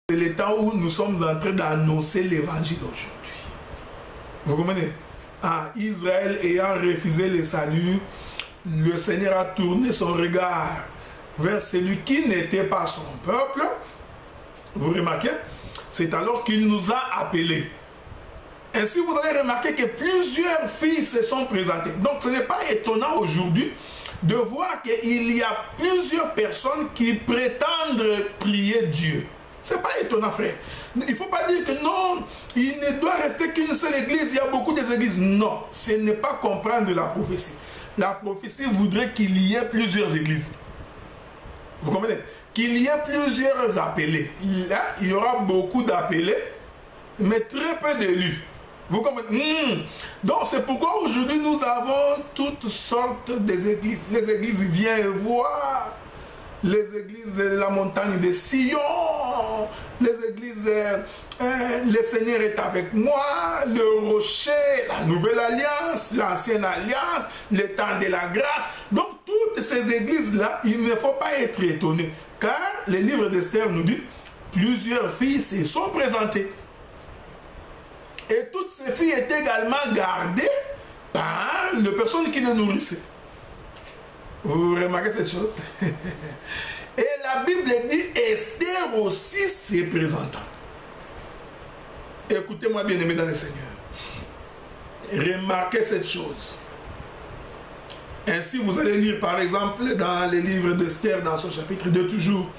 C'est le temps où nous sommes en train d'annoncer l'évangile aujourd'hui. Vous comprenez? Israël ayant refusé le salut, le Seigneur a tourné son regard vers celui qui n'était pas son peuple. Vous remarquez? C'est alors qu'il nous a appelés. Ainsi, vous allez remarquer que plusieurs filles se sont présentées. Donc, ce n'est pas étonnant aujourd'hui de voir qu'il y a plusieurs personnes qui prétendent prier Dieu. Ce n'est pas étonnant, frère. Il ne faut pas dire que non, il ne doit rester qu'une seule église, il y a beaucoup d'églises. Non, ce n'est pas comprendre la prophétie. La prophétie voudrait qu'il y ait plusieurs églises. Vous comprenez? Qu'il y ait plusieurs appelés. Là, il y aura beaucoup d'appelés, mais très peu d'élus. Vous comprenez? Donc, c'est pourquoi aujourd'hui, nous avons toutes sortes d'églises. Les églises viennent voir. Les églises de la montagne de Sion. Les églises, le Seigneur est avec moi. Le rocher, la nouvelle alliance, l'ancienne alliance, le temps de la grâce. Donc, toutes ces églises-là, il ne faut pas être étonné. Car le livre d'Esther nous dit, plusieurs filles se sont présentées. Et toutes ces filles étaient également gardées par les personnes qui les nourrissaient. Vous remarquez cette chose? Et la Bible dit, Esther aussi s'est présentant. Écoutez-moi bien aimés dans le Seigneur. Remarquez cette chose. Ainsi, vous allez lire par exemple dans les livres d'Esther, dans son chapitre 2 toujours,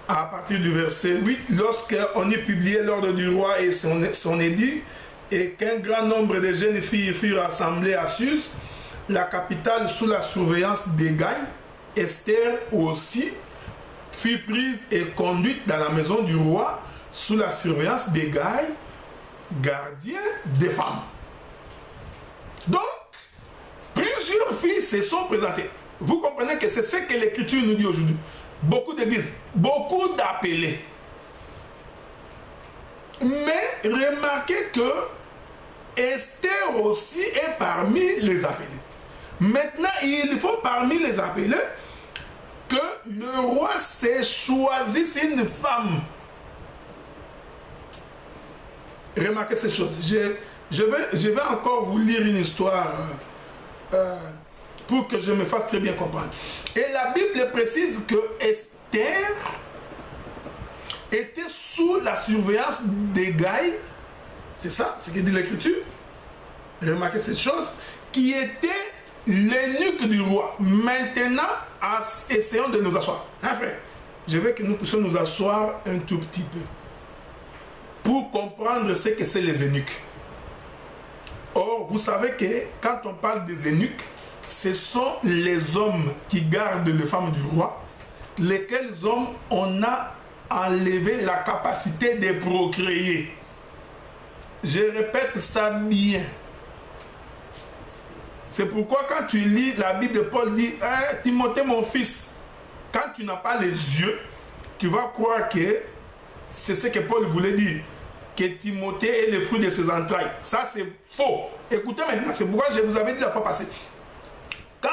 à partir du verset 8, lorsqu'on eut publié l'ordre du roi et son édit, et qu'un grand nombre de jeunes filles furent assemblées à Suse, la capitale sous la surveillance d'Hégai, Esther aussi fut prise et conduite dans la maison du roi sous la surveillance d'Hégai, gardien des femmes. Donc, plusieurs filles se sont présentées. Vous comprenez que c'est ce que l'Écriture nous dit aujourd'hui. Beaucoup d'églises, beaucoup d'appelés. Mais remarquez que Esther aussi est parmi les appelés. Maintenant, il faut parmi les appelés que le roi s'est choisi une femme. Remarquez cette chose. Je vais encore vous lire une histoire pour que je me fasse très bien comprendre. Et la Bible précise que Esther était sous la surveillance d'Hégai. C'est ça, ce que dit l'Écriture. Remarquez cette chose. Qui était l'eunuque du roi. Maintenant, essayons de nous asseoir. Hein, frère? Je veux que nous puissions nous asseoir un tout petit peu pour comprendre ce que c'est les eunuques. Or, vous savez que quand on parle des eunuques, ce sont les hommes qui gardent les femmes du roi, lesquels hommes on a enlevé la capacité de procréer. Je répète ça bien. C'est pourquoi quand tu lis la Bible, Paul dit, hey, Timothée mon fils, quand tu n'as pas les yeux, tu vas croire que c'est ce que Paul voulait dire, que Timothée est le fruit de ses entrailles. Ça c'est faux. Écoutez maintenant, c'est pourquoi je vous avais dit la fois passée. Quand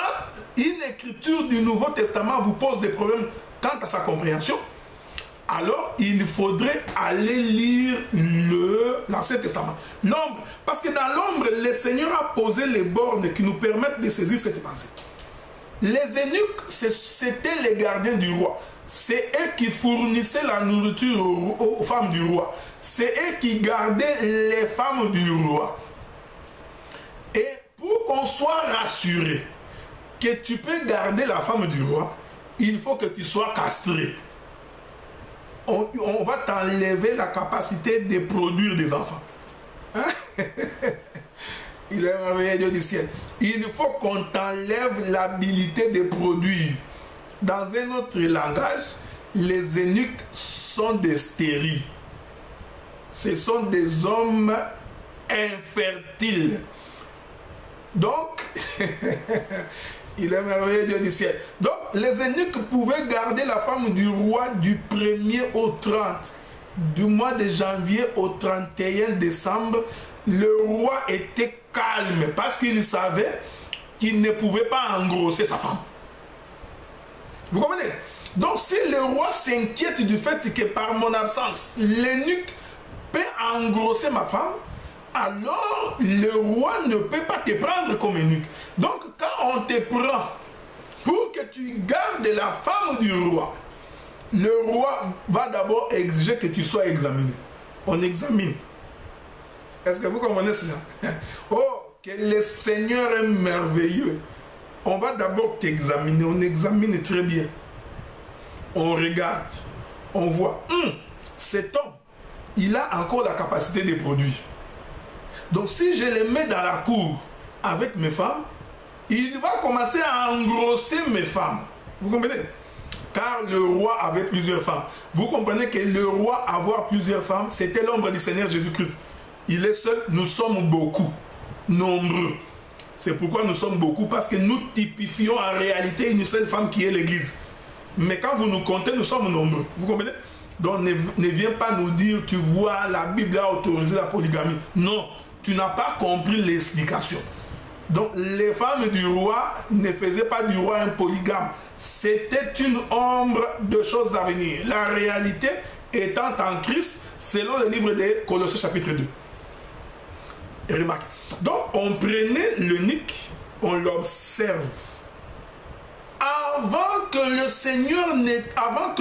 une écriture du Nouveau Testament vous pose des problèmes quant à sa compréhension, alors il faudrait aller lire l'Ancien Testament. L'ombre, parce que dans l'ombre, le Seigneur a posé les bornes qui nous permettent de saisir cette pensée. Les eunuques, c'était les gardiens du roi. C'est eux qui fournissaient la nourriture aux femmes du roi. C'est eux qui gardaient les femmes du roi. Et pour qu'on soit rassuré que tu peux garder la femme du roi, il faut que tu sois castré. On va t'enlever la capacité de produire des enfants. Hein? Il est merveilleux Dieu du ciel. Il faut qu'on t'enlève l'habilité de produire. Dans un autre langage, les eunuques sont des stériles. Ce sont des hommes infertiles. Donc, il est merveilleux Dieu du ciel. Donc, les eunuques pouvaient garder la femme du roi du 1er au 30. Du mois de janvier au 31 décembre, le roi était calme parce qu'il savait qu'il ne pouvait pas engrosser sa femme. Vous comprenez? Donc si le roi s'inquiète du fait que par mon absence, l'eunuque peut engrosser ma femme, alors le roi ne peut pas te prendre comme eunuque. Donc quand on te prend pour que tu gardes la femme du roi, le roi va d'abord exiger que tu sois examiné. On examine. Est-ce que vous comprenez cela? Oh, que le Seigneur est merveilleux. On va d'abord t'examiner. On examine très bien. On regarde. On voit. Cet homme, il a encore la capacité de produire. Donc si je le mets dans la cour avec mes femmes, il va commencer à engrosser mes femmes. Vous comprenez? Car le roi avait plusieurs femmes. Vous comprenez que le roi avoir plusieurs femmes, c'était l'ombre du Seigneur Jésus-Christ. Il est seul, nous sommes beaucoup, nombreux. C'est pourquoi nous sommes beaucoup, parce que nous typifions en réalité une seule femme qui est l'Église. Mais quand vous nous comptez, nous sommes nombreux. Vous comprenez? Donc ne viens pas nous dire, tu vois, la Bible a autorisé la polygamie. Non, tu n'as pas compris l'explication. Donc les femmes du roi ne faisaient pas du roi un polygame. C'était une ombre de choses à venir. La réalité étant en Christ, selon le livre de Colossiens chapitre 2. Et remarque. Donc on prenait l'eunuque, on l'observe. Avant que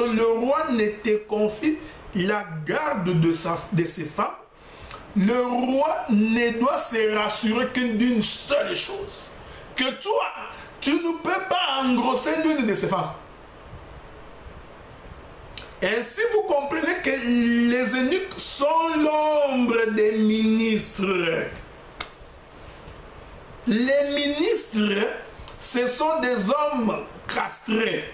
le roi ne te confie la garde de ses femmes, le roi ne doit se rassurer que d'une seule chose. Que toi, tu ne peux pas engrosser l'une de ses femmes. Ainsi, vous comprenez que les eunuques sont l'ombre des ministres. Les ministres, ce sont des hommes castrés.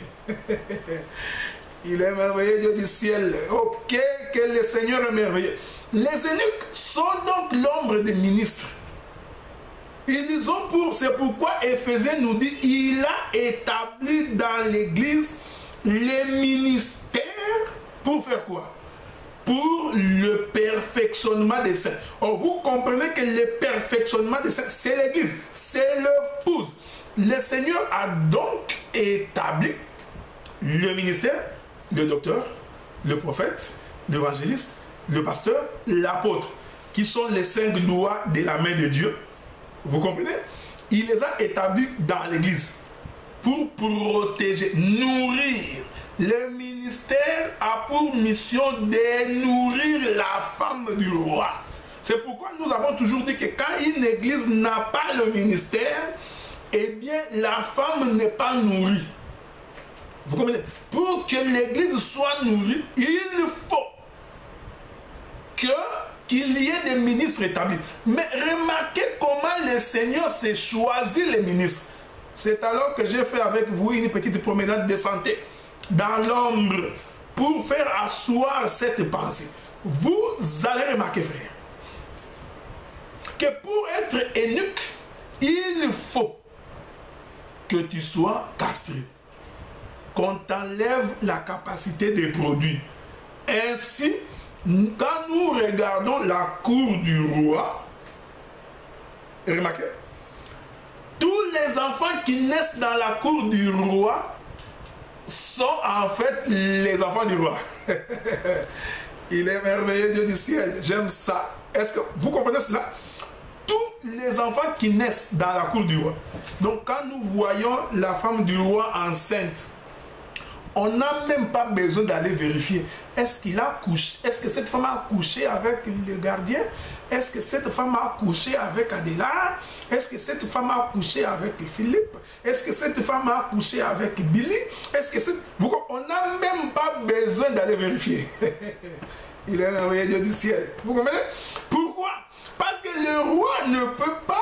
Il est merveilleux, Dieu du ciel. Ok, que le Seigneur est merveilleux. Les eunuques sont donc l'ombre des ministres. Ils ont c'est pourquoi Éphésiens nous dit, il a établi dans l'Église les ministères pour faire quoi? Pour le perfectionnement des saints. Or, vous comprenez que le perfectionnement des saints, c'est l'Église, c'est l'épouse. Le Seigneur a donc établi le ministère, le docteur, le prophète, l'évangéliste, le pasteur, l'apôtre, qui sont les 5 doigts de la main de Dieu. Vous comprenez? Il les a établis dans l'Église pour protéger, nourrir. Le ministère a pour mission de nourrir la femme du roi. C'est pourquoi nous avons toujours dit que quand une église n'a pas le ministère, eh bien la femme n'est pas nourrie. Vous comprenez? Pour que l'église soit nourrie, il faut qu'il y ait des ministres établis. Mais remarquez comment le Seigneur s'est choisi les ministres. C'est alors que j'ai fait avec vous une petite promenade de santé dans l'ombre pour faire asseoir cette pensée. Vous allez remarquer, frère, que pour être eunuque, il faut que tu sois castré, qu'on t'enlève la capacité de produire. Ainsi, quand nous regardons la cour du roi, remarquez, tous les enfants qui naissent dans la cour du roi sont en fait les enfants du roi. Il est merveilleux, Dieu du ciel. J'aime ça. Est-ce que vous comprenez cela? Tous les enfants qui naissent dans la cour du roi. Donc quand nous voyons la femme du roi enceinte, on n'a même pas besoin d'aller vérifier. Est-ce qu'il a couché? Est-ce que cette femme a couché avec le gardien? Est-ce que cette femme a couché avec Adélard? Est-ce que cette femme a couché avec Philippe? Est-ce que cette femme a couché avec Billy? Est-ce que on n'a même pas besoin d'aller vérifier. Il est merveilleux, Dieu du ciel. Vous comprenez? Pourquoi? Parce que le roi ne peut pas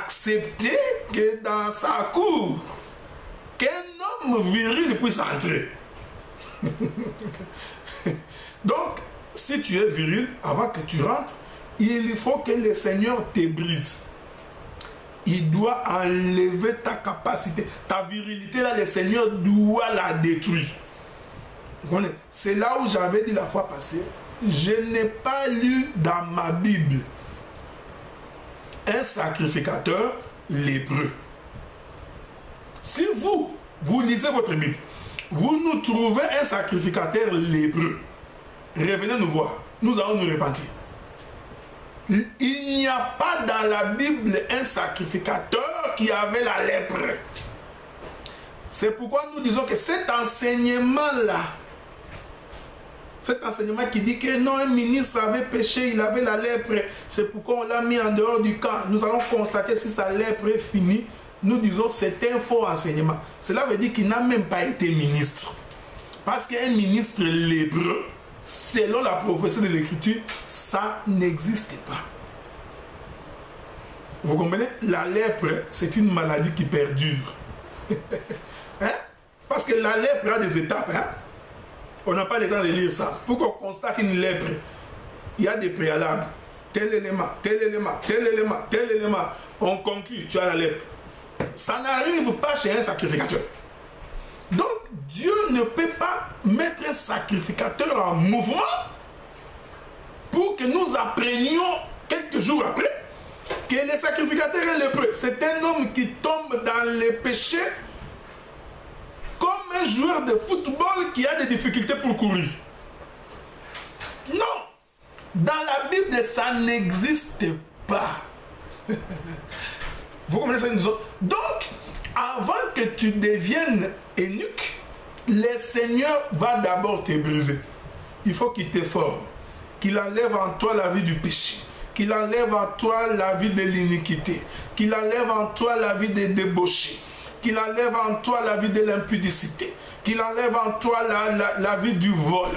accepter que dans sa cour, qu'un homme viril puisse entrer. Donc, si tu es viril, avant que tu rentres, il faut que le Seigneur te brise. Il doit enlever ta capacité. Ta virilité, là, le Seigneur doit la détruire. C'est là où j'avais dit la fois passée, je n'ai pas lu dans ma Bible un sacrificateur lépreux. Si vous lisez votre Bible, vous nous trouvez un sacrificateur lépreux, revenez nous voir, nous allons nous repentir. Il n'y a pas dans la Bible un sacrificateur qui avait la lèpre. C'est pourquoi nous disons que cet enseignement-là, cet enseignement qui dit que non, un ministre avait péché, il avait la lèpre, c'est pourquoi on l'a mis en dehors du camp. Nous allons constater si sa lèpre est finie. Nous disons que c'est un faux enseignement. Cela veut dire qu'il n'a même pas été ministre. Parce qu'un ministre lépreux, selon la prophétie de l'Écriture, ça n'existe pas. Vous comprenez? La lèpre, c'est une maladie qui perdure. Hein? Parce que la lèpre a des étapes. Hein? On n'a pas le temps de lire ça. Pour qu'on constate une lèpre, il y a des préalables. Tel élément, tel élément, tel élément, tel élément. On conclut, tu as la lèpre. Ça n'arrive pas chez un sacrificateur. Donc, Dieu ne peut pas mettre un sacrificateur en mouvement pour que nous apprenions quelques jours après que le sacrificateur est lépreux. C'est un homme qui tombe dans les péchés comme un joueur de football qui a des difficultés pour courir. Non! Dans la Bible, ça n'existe pas. Vous comprenez ça? Donc, avant que tu deviennes eunuque, le Seigneur va d'abord te briser. Il faut qu'il te forme, qu'il enlève en toi la vie du péché, qu'il enlève en toi la vie de l'iniquité, qu'il enlève en toi la vie des débauchés, qu'il enlève en toi la vie de l'impudicité, qu'il enlève en toi la vie du vol,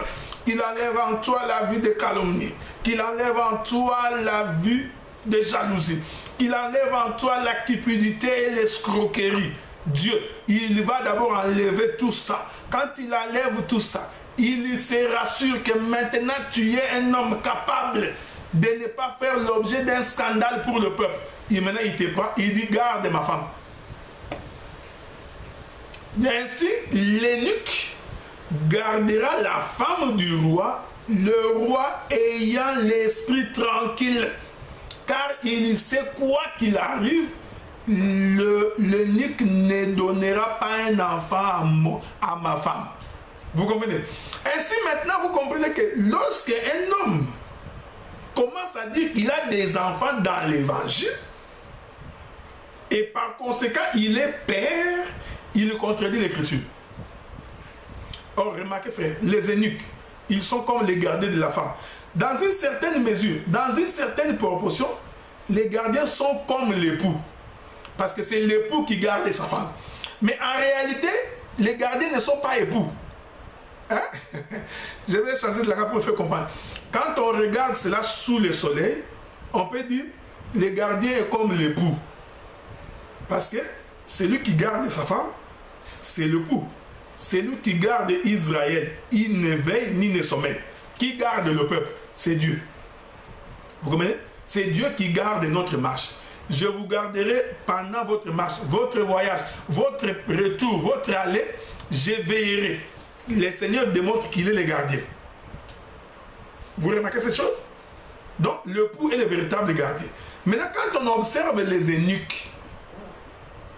qu'il enlève en toi la vie de calomnie, qu'il enlève en toi la vie de jalousie, qu'il enlève en toi la cupidité et l'escroquerie. Dieu, il va d'abord enlever tout ça. Quand il enlève tout ça, il se rassure que maintenant tu es un homme capable de ne pas faire l'objet d'un scandale pour le peuple. Et maintenant il te prend, il dit garde ma femme. Et ainsi, l'eunuque gardera la femme du roi, le roi ayant l'esprit tranquille. Car il sait quoi qu'il arrive, l'eunuque ne donnera pas un enfant à ma femme. Vous comprenez? Ainsi maintenant vous comprenez que lorsque un homme commence à dire qu'il a des enfants dans l'évangile, et par conséquent il est père, il contredit l'écriture. Or remarquez frère, les eunuques, ils sont comme les gardiens de la femme. Dans une certaine mesure, dans une certaine proportion, les gardiens sont comme l'époux. Parce que c'est l'époux qui garde sa femme. Mais en réalité, les gardiens ne sont pas époux. Hein? Je vais changer de la pour faire comprendre. Quand on regarde cela sous le soleil, on peut dire le gardien est comme l'époux. Parce que celui qui garde sa femme, c'est l'époux. Celui qui garde Israël, il ne veille ni ne sommeille. Qui garde le peuple? C'est Dieu. Vous comprenez? C'est Dieu qui garde notre marche. Je vous garderai pendant votre marche, votre voyage, votre retour, votre aller. Je veillerai. Le Seigneur démontre qu'il est le gardien. Vous remarquez cette chose? Donc, l'époux est le véritable gardien. Maintenant, quand on observe les eunuques,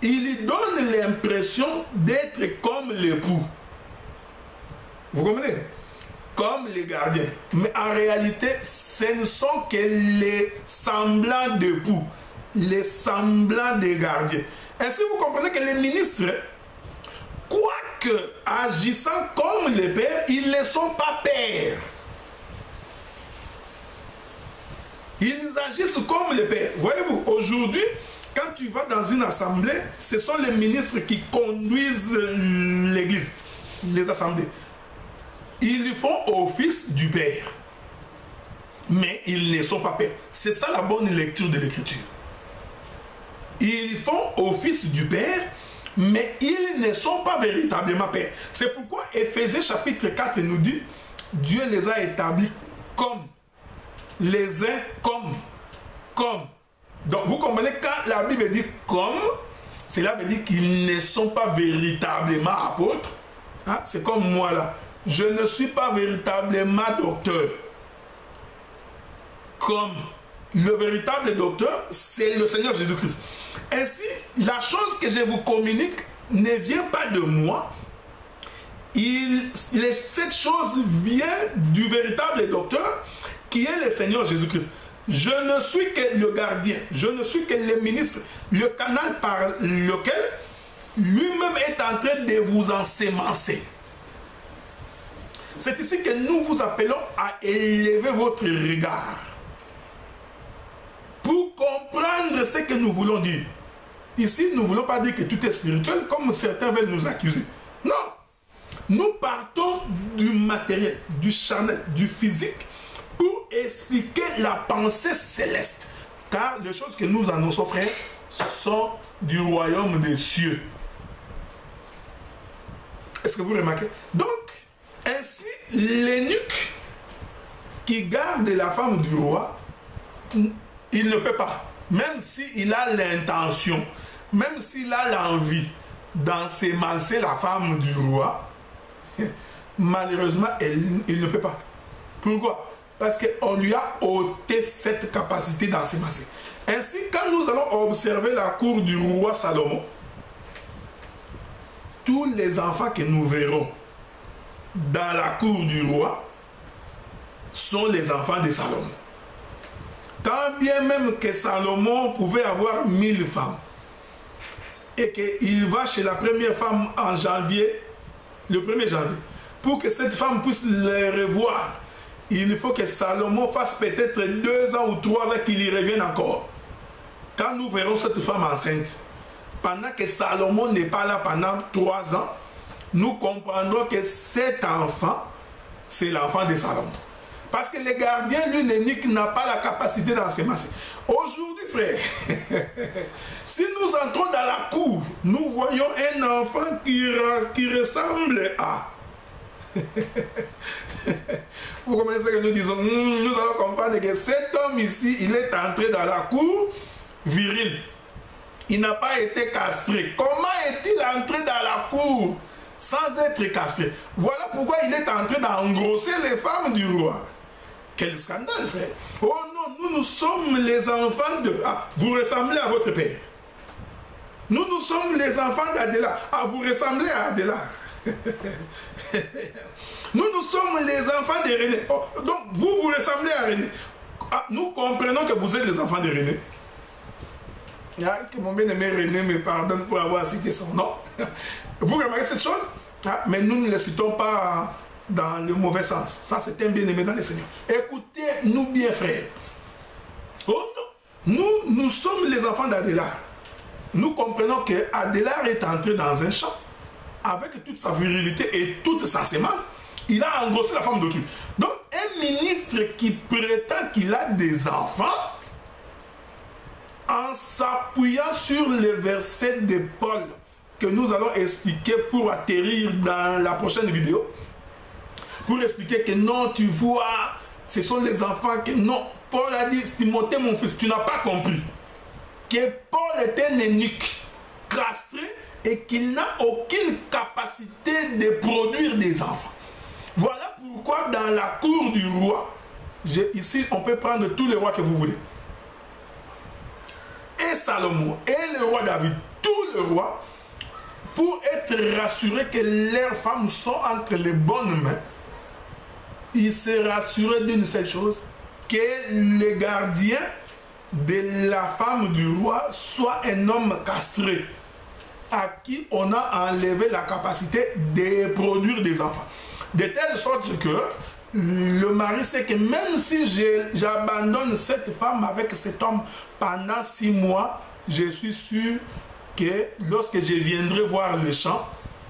ils donnent l'impression d'être comme l'époux. Vous comprenez? Comme les gardiens. Mais en réalité, ce ne sont que les semblants d'époux, les semblants des gardiens. Ainsi, vous comprenez que les ministres, quoique agissant comme les pères, ils ne sont pas pères. Ils agissent comme les pères. Voyez-vous, aujourd'hui, quand tu vas dans une assemblée, ce sont les ministres qui conduisent l'église, les assemblées. Ils font office du Père. Mais ils ne sont pas pères. C'est ça la bonne lecture de l'écriture. Ils font office du Père, mais ils ne sont pas véritablement pères. C'est pourquoi Éphésiens chapitre 4 nous dit, Dieu les a établis comme. Les uns comme. Donc vous comprenez, quand la Bible dit comme, cela veut dire qu'ils ne sont pas véritablement apôtres. Hein? C'est comme moi là. Je ne suis pas véritablement docteur. Comme le véritable docteur, c'est le Seigneur Jésus-Christ. Ainsi, la chose que je vous communique ne vient pas de moi. cette chose vient du véritable docteur qui est le Seigneur Jésus-Christ. Je ne suis que le gardien, je ne suis que le ministre, le canal par lequel lui-même est en train de vous ensemencer. C'est ici que nous vous appelons à élever votre regard pour comprendre ce que nous voulons dire. Ici, nous ne voulons pas dire que tout est spirituel comme certains veulent nous accuser. Non. Nous partons du matériel, du charnel, du physique pour expliquer la pensée céleste. Car les choses que nous annonçons, frères, sont du royaume des cieux. Est-ce que vous remarquez? Donc, ainsi, l'eunuque qui garde la femme du roi, il ne peut pas, même s'il a l'intention, même s'il a l'envie d'ensemencer la femme du roi, malheureusement, il ne peut pas. Pourquoi? Parce qu'on lui a ôté cette capacité d'ensemencer. Ainsi, quand nous allons observer la cour du roi Salomon, tous les enfants que nous verrons dans la cour du roi sont les enfants de Salomon. Quand bien même que Salomon pouvait avoir 1000 femmes et qu'il va chez la première femme en janvier, le 1er janvier, pour que cette femme puisse les revoir, il faut que Salomon fasse peut-être 2 ans ou 3 ans qu'il y revienne encore. Quand nous verrons cette femme enceinte, pendant que Salomon n'est pas là pendant 3 ans, nous comprendrons que cet enfant, c'est l'enfant de Salomon. Parce que le gardien, lui, l'eunuque, n'a pas la capacité d'ensemencer. Aujourd'hui, frère, si nous entrons dans la cour, nous voyons un enfant qui ressemble à... Vous comprenez ce que nous disons? Nous allons comprendre que cet homme ici, il est entré dans la cour viril. Il n'a pas été castré. Comment est-il entré dans la cour sans être castré? Voilà pourquoi il est en train d'engrosser les femmes du roi. Quel scandale, frère! Oh non, nous sommes les enfants de... Ah, vous ressemblez à votre père. Nous sommes les enfants d'Adéla. Ah, vous ressemblez à Adéla. Nous sommes les enfants de René. Oh, donc, vous ressemblez à René. Ah, nous comprenons que vous êtes les enfants de René. Ah, que mon bien-aimé René me pardonne pour avoir cité son nom. Vous remarquez cette chose? Ah, mais nous ne le citons pas dans le mauvais sens. Ça, c'est un bien-aimé dans le Seigneur. Écoutez-nous bien, frères. Oh non, nous sommes les enfants d'Adélard. Nous comprenons que Adélard est entré dans un champ avec toute sa virilité et toute sa sémence. Il a engrossé la femme d'autrui. Donc, un ministre qui prétend qu'il a des enfants, en s'appuyant sur le verset de Paul que nous allons expliquer pour atterrir dans la prochaine vidéo, pour expliquer que non, tu vois, ce sont les enfants que... Non, Paul a dit, Timothée, mon fils, tu n'as pas compris que Paul est un eunuque castré et qu'il n'a aucune capacité de produire des enfants. Voilà pourquoi dans la cour du roi, ici on peut prendre tous les rois que vous voulez, et Salomon et le roi David, tous les rois, pour être rassurés que leurs femmes sont entre les bonnes mains, ils se rassuraient d'une seule chose, que le gardien de la femme du roi soit un homme castré, à qui on a enlevé la capacité de produire des enfants. De telle sorte que le mari sait que même si j'abandonne cette femme avec cet homme pendant 6 mois, je suis sûr que lorsque je viendrai voir le champ,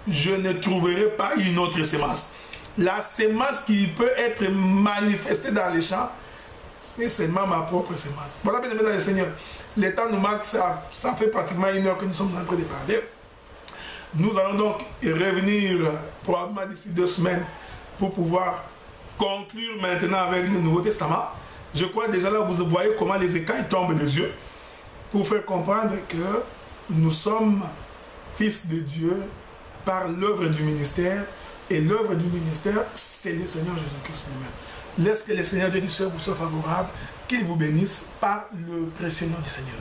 je ne trouverai pas une autre sémence. La sémence qui peut être manifestée dans les champs, c'est seulement ma propre sémence. Voilà, bien aimé dans le Seigneur. Le temps nous manque, ça fait pratiquement 1 heure que nous sommes en train de parler. Nous allons donc revenir probablement d'ici 2 semaines pour pouvoir conclure maintenant avec le Nouveau Testament. Je crois déjà là, vous voyez comment les écailles tombent des yeux pour faire comprendre que nous sommes fils de Dieu par l'œuvre du ministère. Et l'œuvre du ministère, c'est le Seigneur Jésus-Christ lui-même. Laisse que le Seigneur Dieu du ciel vous soit favorable, qu'il vous bénisse par le précieux nom du Seigneur.